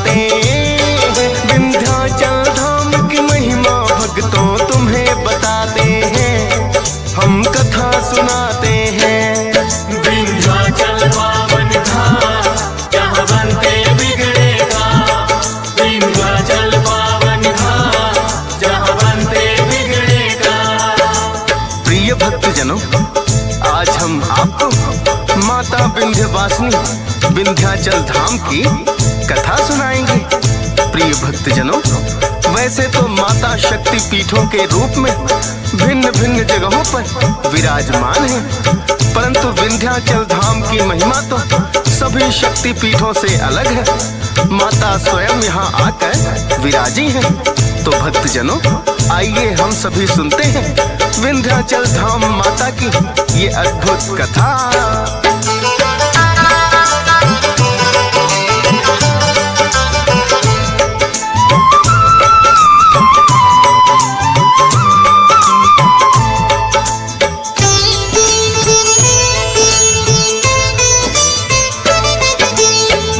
सुनाते हैं। विंध्याचल धाम की महिमा भक्तों तुम्हें बताते हैं, हम कथा सुनाते हैं। विंध्याचल पावन धाम जहाँ बनते बिगड़े काम, विंध्याचल पावन धाम जहाँ बनते बिगड़े काम। प्रिय भक्तजनों, आज हम आपको माता विंध्यवासिनी विंध्याचल धाम की कथा सुनाएंगे। प्रिय भक्तजनों, वैसे तो माता शक्ति पीठों के रूप में भिन्न भिन्न जगहों पर विराजमान है, परंतु विंध्याचल धाम की महिमा तो सभी शक्ति पीठों से अलग है। माता स्वयं यहाँ आकर विराजी हैं। तो भक्तजनों, आइए हम सभी सुनते हैं विंध्याचल धाम माता की ये अद्भुत कथा।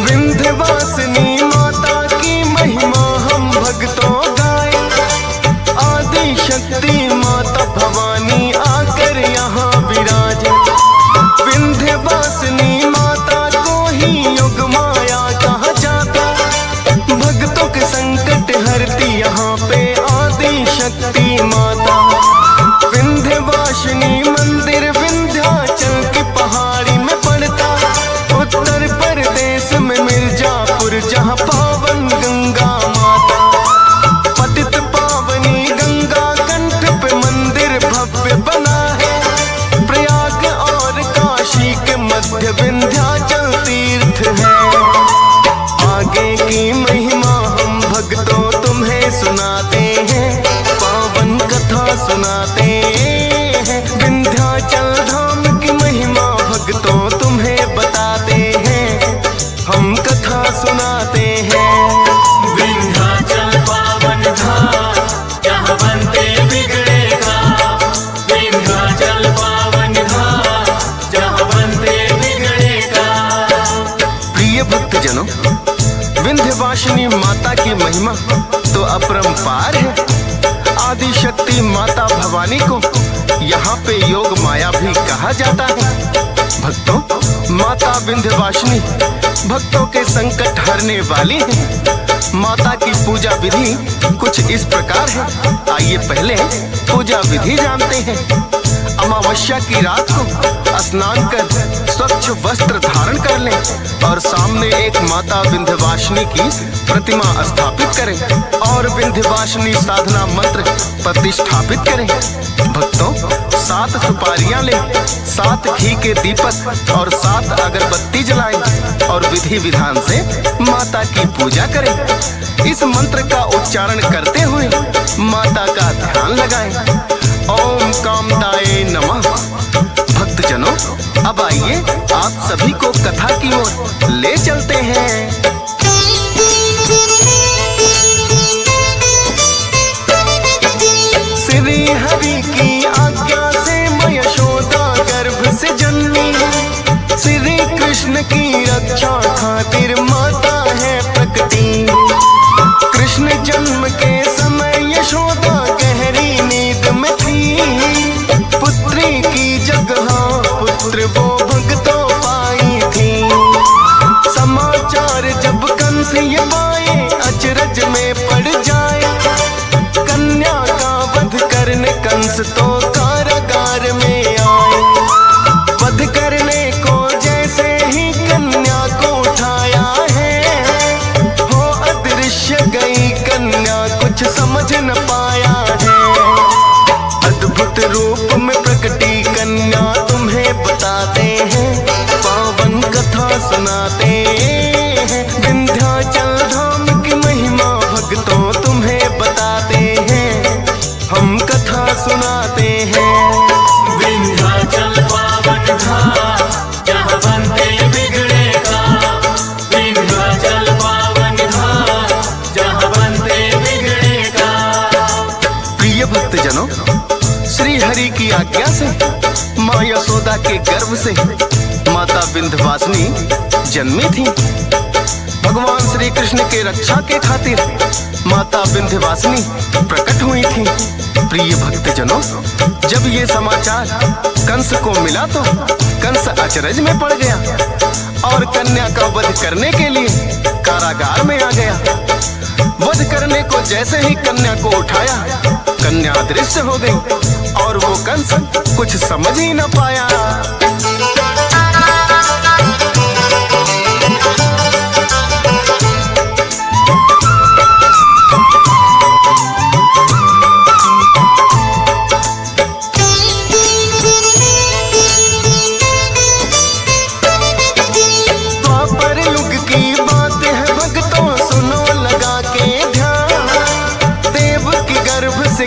विंध्यवासिनी माता की महिमा हम भक्तों गाए, आदि शक्ति माता भवानी आकर यहाँ विराजे। विंध्यवासिनी माता को ही योग माया कहा जाता, भक्तों के संकट हरती यहाँ पे आदि शक्ति माता। विंध्यवासिनी मंदिर विंध्याचल की पहाड़ी में पड़ता, उत्तर प्रदेश में मिर्जापुर जहाँ पावन गंगा माता। पतित पावनी गंगा कंठ पे मंदिर भव्य बना है, प्रयाग और काशी के मध्य विंध्याचल तीर्थ है। आगे की महिमा हम भक्तों तुम्हें सुनाते हैं, पावन कथा सुनाते हैं। विंध्याचल धाम की महिमा भक्तों तुम्हें बताते हैं, हम कथा सुनाते हैं। विंध्याचल पावन धाम जहाँ बनते बिगड़े काम, विंध्याचल पावन धाम जहाँ बनते बिगड़े काम। प्रिय भक्तजनों, विंध्यवासिनी माता की महिमा तो अपरंपार है। आदि शक्ति माता भवानी को यहाँ पे योग माया भी कहा जाता है। भक्तों, माता विंध्यवासिनी भक्तों के संकट हरने वाली है। माता की पूजा विधि कुछ इस प्रकार है, आइए पहले पूजा विधि जानते हैं। अमावस्या की रात को स्नान कर स्वच्छ वस्त्र धारण कर लें और सामने एक माता विंध्यवासिनी की प्रतिमा स्थापित करें और विंध्यवासिनी साधना मंत्र प्रतिष्ठापित करें। भक्तों, 7 सुपारियां लें, 7 घी के दीपक और 7 अगरबत्ती जलाएं और विधि विधान से माता की पूजा करें। इस मंत्र का उच्चारण करते हुए माता का ध्यान लगाएं। ओम कामदाय नमः। भक्तजनों, अब आइए आप सभी को कथा की ओर ले चलते हैं। श्री हरि की आज्ञा से यशोदा गर्भ से जन्मी, श्री कृष्ण की रक्षा खातिर माता है प्रकटी। कृष्ण जन्म के समय यशोदा गहरी नींद में थी, पुत्री की जगह पुत्र वो भक्तों पाई थी। समाचार जब कंस ये पाए अचरज में पड़ जाए, कन्या का वध करने कंस तो कारागार में आए। वध करने को जैसे ही कन्या को उठाया है, हो अदृश्य गई कन्या कुछ समझ न पाया है। अद्भुत रूप में प्रकटी कन्या तुम्हें बताते हैं, पावन कथा सुनाते हैं। विंध्याचल धाम की महिमा भक्तों तुम्हें बताते हैं, हम कथा सुनाते हैं। विंध्याचल पावन धाम जहाँ बनते बिगड़े काम, विंध्याचल पावन धाम जहाँ बनते बिगड़े काम। प्रिय भक्तजनों, श्री हरि की आज्ञा से माँ यशोदा के गर्भ से माता विंध्यवासिनी जन्मी थी। भगवान श्री कृष्ण के रक्षा के खातिर माता विंध्यवासिनी प्रकट हुई थी। प्रिय भक्तजनों, जब ये समाचार कंस को मिला तो कंस अचरज में पड़ गया और कन्या का वध करने के लिए कारागार में आ गया। वध करने को जैसे ही कन्या को उठाया, कन्या अदृश्य हो गई और वो कंस कुछ समझ ही न पाया।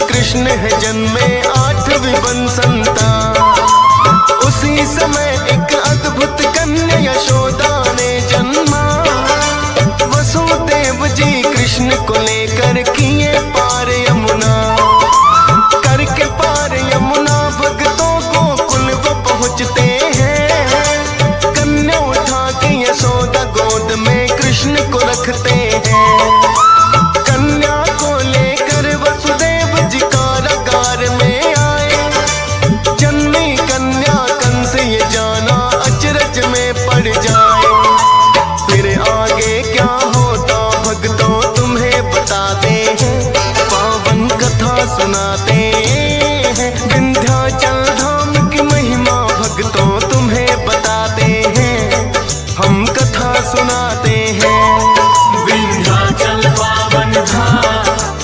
कृष्ण है जन्मे 8वीं संतान। उसी समय एक अद्भुत कन्या यशोदा ने जन्मा। वसुदेव जी कृष्ण को लेकर किए पार यमुना। करके पार यमुना भक्तों को कुल वो पहुँचते हैं। कन्या उठा के यशोदा गोद में कृष्ण को रखते हैं। कन्या को लेकर वसुदेव जी कारागार में आए। जन्मी कन्या कंस ये जाना अचरज में पड़ जाए। फिर आगे क्या होता भक्तों तुम्हें बताते हैं, पावन कथा सुनाते हैं। विंध्याचल धाम की महिमा भक्तों तुम्हें बताते हैं, हम कथा सुनाते हैं। विंध्याचल पावन धाम,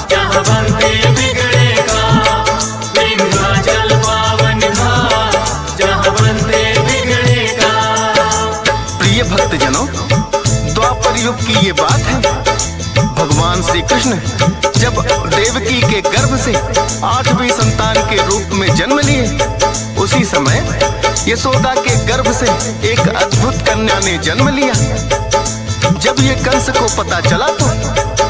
जहाँ बनते बिगड़े काम। विंध्याचल पावन धाम, जहाँ बनते बिगड़े काम। प्रिय भक्तजनों, द्वापर युग की ये बात है। भगवान श्री कृष्ण जब देवकी के गर्भ से 8वीं संतान के रूप में जन्म लिए, उसी समय यशोदा के गर्भ से एक अद्भुत कन्या ने जन्म लिया। जब ये कंस को पता चला तो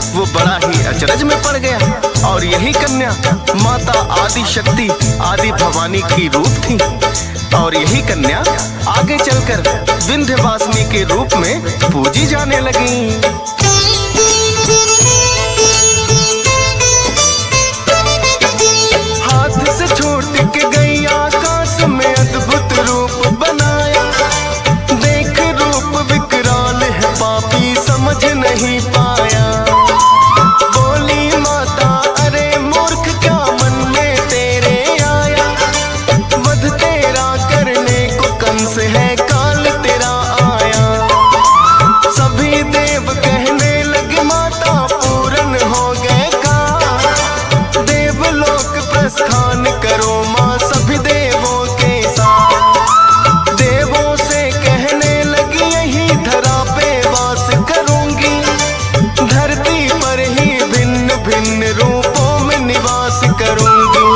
वो बड़ा ही अचरज में पड़ गया और यही कन्या माता आदि शक्ति आदि भवानी की रूप थी। और यही कन्या आगे चलकर विंध्यवासिनी के रूप में पूजी जाने लगी। हाथ से छूट के गई आकाश में अद्भुत रूप बनाया। देख रूप विकराल है पापी समझ नहीं पाया। बोली माता अरे मूर्ख क्या मन में तेरे आया। वध तेरा करने को कंस है काल तेरा आया। सभी देव कहने लगे माता पूर्ण हो गए काल। देवलोक प्रस्थान करो माँ सभी देवों के साथ। देवों से कहने लगी यही धरा पे वास करूंगी। धरती पर ही भिन्न भिन्न रूपों में निवास करूंगी।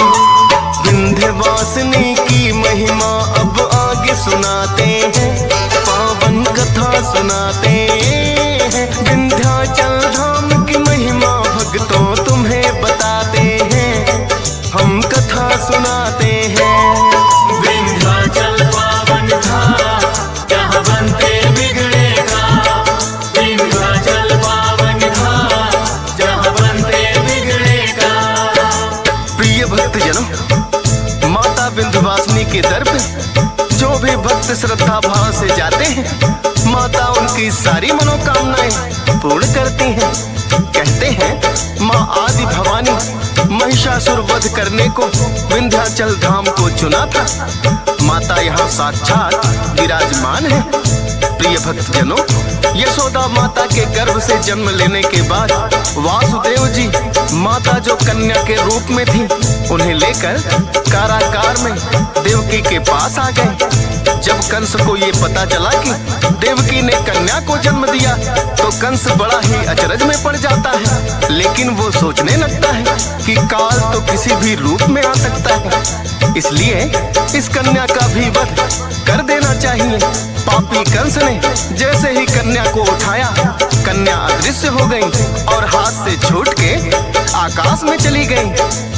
विंध्यवासिनी की महिमा अब आगे सुनाते हैं, पावन कथा सुनाते हैं। विंध्याचल धाम की महिमा भक्तों तुम्हें बताते हैं, हम कथा सुनाते हैं। विंध्याचल पावन धाम, जहाँ बनते बिगड़े काम। विंध्याचल पावन धाम, जहाँ बनते बिगड़े काम। प्रिय भक्तजनों, माता विंध्यवासिनी के दर पे जो भी भक्त श्रद्धा भाव से जाते हैं, माता उनकी सारी मनोकामनाएं पूर्ण करती हैं। कहते हैं माँ आदि भवानी महिषासुर वध करने को विंध्याचल धाम को चुना था। माता यहाँ साक्षात विराजमान है। प्रिय भक्तजनों, यशोदा माता के गर्भ से जन्म लेने के बाद वासुदेव जी माता जो कन्या के रूप में थी, उन्हें लेकर कारागार में देवकी के पास आ गए। जब कंस को ये पता चला कि देवकी ने कन्या को जन्म दिया तो कंस बड़ा ही अचरज में पड़ जाता है। लेकिन वो सोचने लगता है कि काल तो किसी भी रूप में आ सकता है, इसलिए इस कन्या का भी वध कर देना चाहिए। पापी कंस ने जैसे ही कन्या को उठाया, कन्या अदृश्य हो गई और हाथ से छूट के आकाश में चली गई।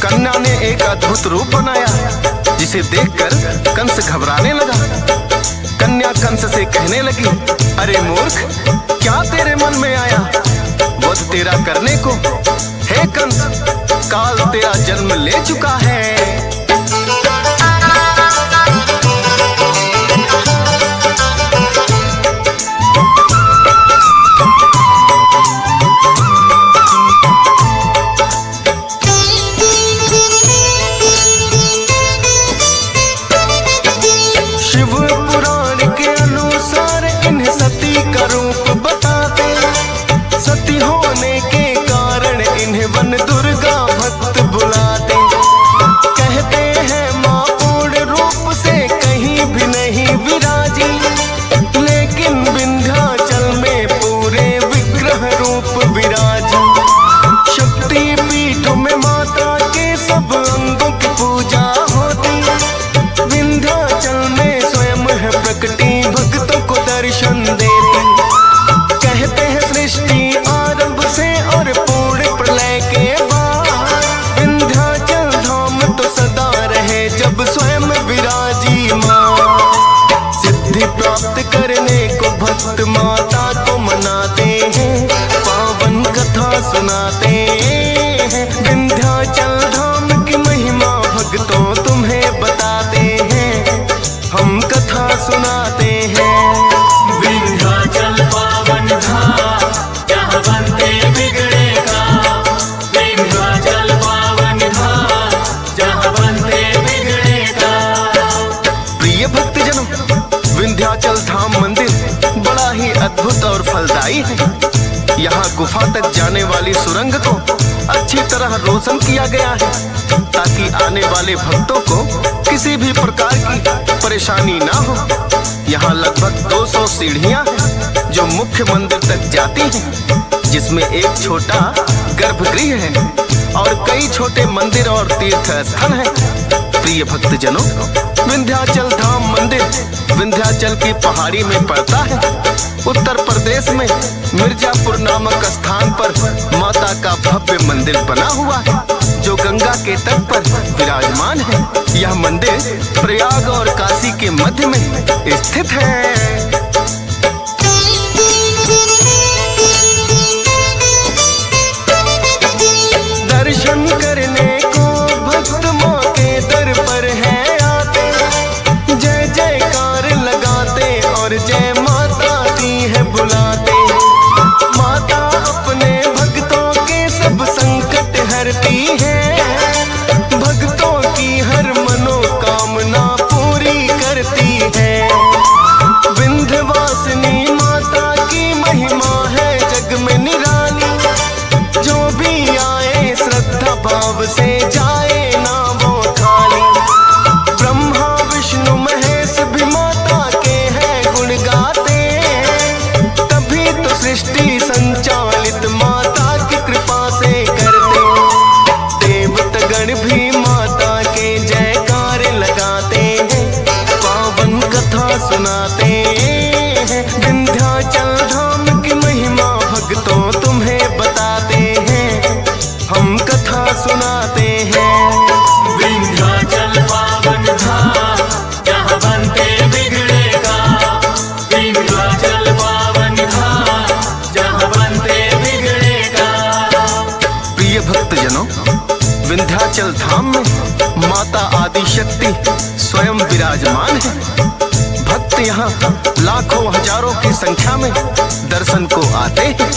कन्या ने एक अद्भुत रूप बनाया जिसे देखकर कंस घबराने लगा। कन्या कंस से कहने लगी, अरे मूर्ख, क्या तेरे मन में आया वध तेरा करने को? हे कंस, काल तेरा जन्म ले चुका है। माता को मनाते हैं, पावन कथा सुनाते हैं। विंध्याचल धाम की महिमा भक्तों तुम्हें बताते हैं, हम कथा सुनाते हैं। विंध्याचल पावन धाम, जहाँ बनते बिगड़े काम। विंध्याचल पावन धाम, जहाँ बनते बिगड़े काम। प्रिय भक्तजनों, विंध्याचल धाम मंदिर बड़ा ही अद्भुत और फलदायी है। यहाँ गुफा तक जाने वाली सुरंग को अच्छी तरह रोशन किया गया है, ताकि आने वाले भक्तों को किसी भी प्रकार की परेशानी ना हो। यहाँ लगभग 200 सीढ़ियाँ हैं जो मुख्य मंदिर तक जाती हैं, जिसमें एक छोटा गर्भगृह है और कई छोटे मंदिर और तीर्थ स्थल हैं। प्रिय भक्तजनों, विंध्याचल धाम मंदिर विंध्याचल की पहाड़ी में पड़ता है। उत्तर प्रदेश में मिर्जापुर नामक स्थान पर माता का भव्य मंदिर बना हुआ है, जो गंगा के तट पर विराजमान है। यह मंदिर प्रयाग और काशी के मध्य में स्थित है। दर्शन करने को भक्त माँ के दर पर है आते, जय जयकार लगाते और जय माता दी है बुलाते। माता अपने भक्तों के सब संकट हरती है, भक्तों की हर मनोकामना पूरी करती है। विंध्यवासिनी माता की महिमा है जग में निराली, जो भी आए श्रद्धा भाव से जाए ना वो खाली। ब्रह्मा विष्णु महेश भी माता के हैं गुण गाते, तभी तो सृष्टि संचालित माता की कृपा से करते। देवतागण भी माता के जयकार लगाते हैं, पावन कथा सुनाते हैं। विंध्याचल धाम की महिमा भक्तों तुम्हें बताते हैं, हम कथा सुनाते हैं। विंध्याचल पावन धाम, जहाँ बनते बिगड़े काम। विंध्याचल पावन धाम, जहाँ बनते बिगड़े काम। प्रिय भक्तजनों, विंध्याचल धाम में माता आदि शक्ति स्वयं विराजमान है। भक्त यहाँ लाखों हजारों की संख्या में दर्शन को आते हैं।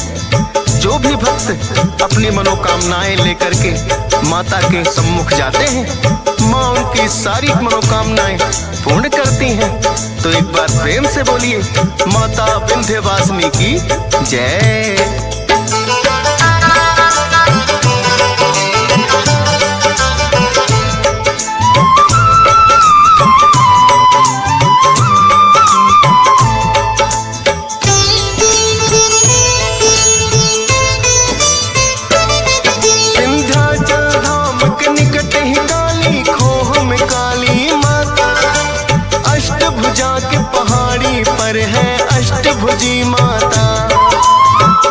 जो भी भक्त अपनी मनोकामनाएं लेकर के माता के सम्मुख जाते हैं, माँ उनकी सारी मनोकामनाएं पूर्ण करती हैं। तो एक बार प्रेम से बोलिए, माता विंध्यवासिनी की जय। अष्टभुजी माता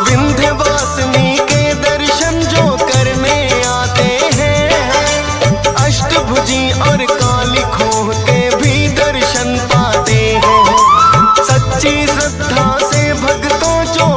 विंध्यवासिनी के दर्शन जो करने आते हैं, अष्टभुजी और काली खोह के भी दर्शन पाते हैं। सच्ची श्रद्धा से भक्तों जो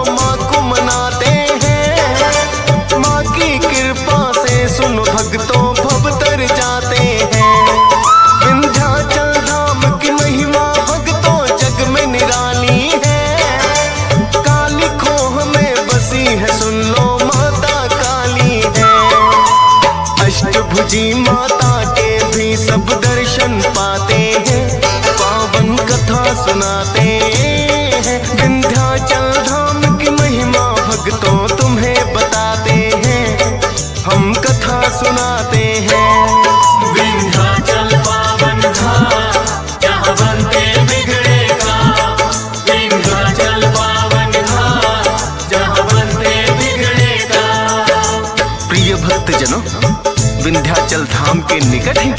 भक्तजनों, विंध्याचल धाम के निकट ही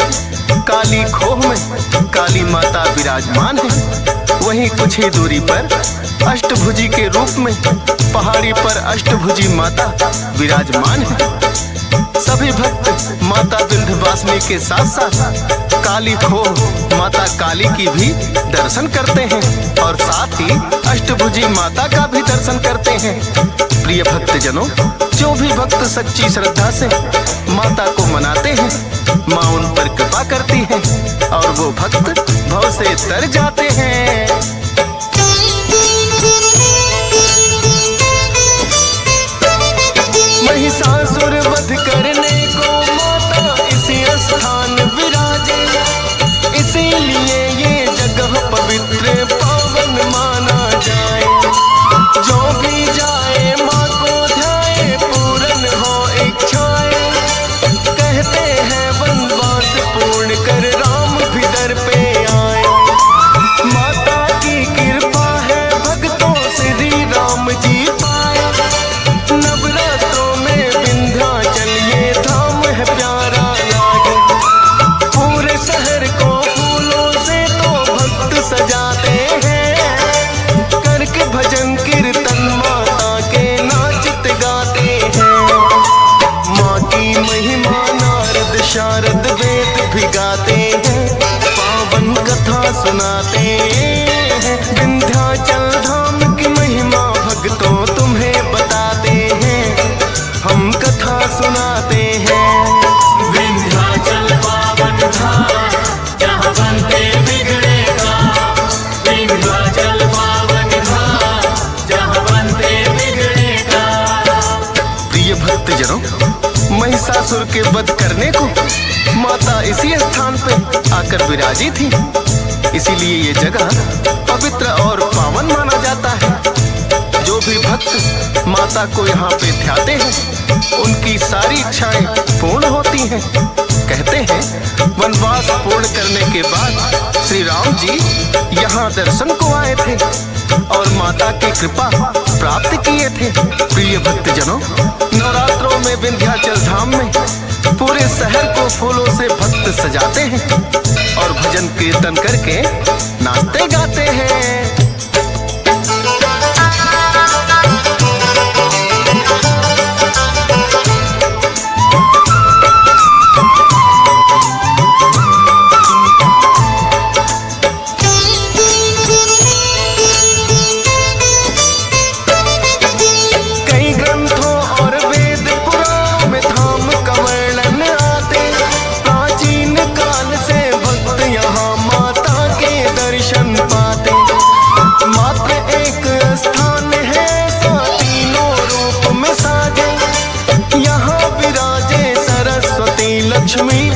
काली खोह में काली माता विराजमान है। वहीं कुछ ही दूरी पर अष्टभुजी के रूप में पहाड़ी पर अष्टभुजी माता विराजमान है। सभी भक्त माता विंध्यवासिनी के साथ साथ काली खोह माता काली की भी दर्शन करते हैं और साथ ही अष्टभुजी माता का भी दर्शन करते हैं। प्रिय भक्तजनों, जो भी भक्त सच्ची श्रद्धा से माता को मनाते हैं, माँ उन पर कृपा करती है और वो भक्त भव से तर जाते हैं। महिषासुर वध करने को माता इसी स्थान विराजे, इसीलिए ये जगह पवित्र पावन माना जाए। जो भी जाए माँ को ध्याए, पूर्ण हो इच्छाएं। कहते हैं वनवास पूर्ण कर राम भी दर पे आए। माता की कृपा है भक्तों श्री राम जी पाए। नवरात्रों में विंध्याचल ये धाम है प्यारा लागे। पूरे शहर को फूलों से तो भक्त सजाते हैं। करके भजन कीर्तन माता के नाचत गाते हैं। माँ की महिमा नारद शारद वेद भी गाते हैं। पावन कथा सुनाते हैं। विंध्याचल धाम की महिमा भक्तों तुम्हें बताते हैं, हम कथा सुनाते हैं। विंध्याचल पावन धाम, जहाँ बनते बिगड़े काम। विंध्याचल पावन धाम, जहाँ बनते बिगड़े काम। प्रिय भक्तजनों, महिषासुर के वध करने को माता इसी स्थान पे आकर विराजी थी, इसीलिए ये जगह पवित्र और पावन माना जाता है। जो भी भक्त माता को यहाँ पे ध्याते हैं, उनकी सारी इच्छाएं पूर्ण होती हैं। कहते हैं वनवास पूर्ण करने के बाद श्री राम जी यहाँ दर्शन को आए थे और माता की कृपा प्राप्त किए थे। प्रिय भक्तजनों, नवरात्रों में विंध्याचल धाम में पूरे शहर को फूलों से भक्त सजाते हैं और भजन कीर्तन करके नाचते गाते हैं। लक्ष्मी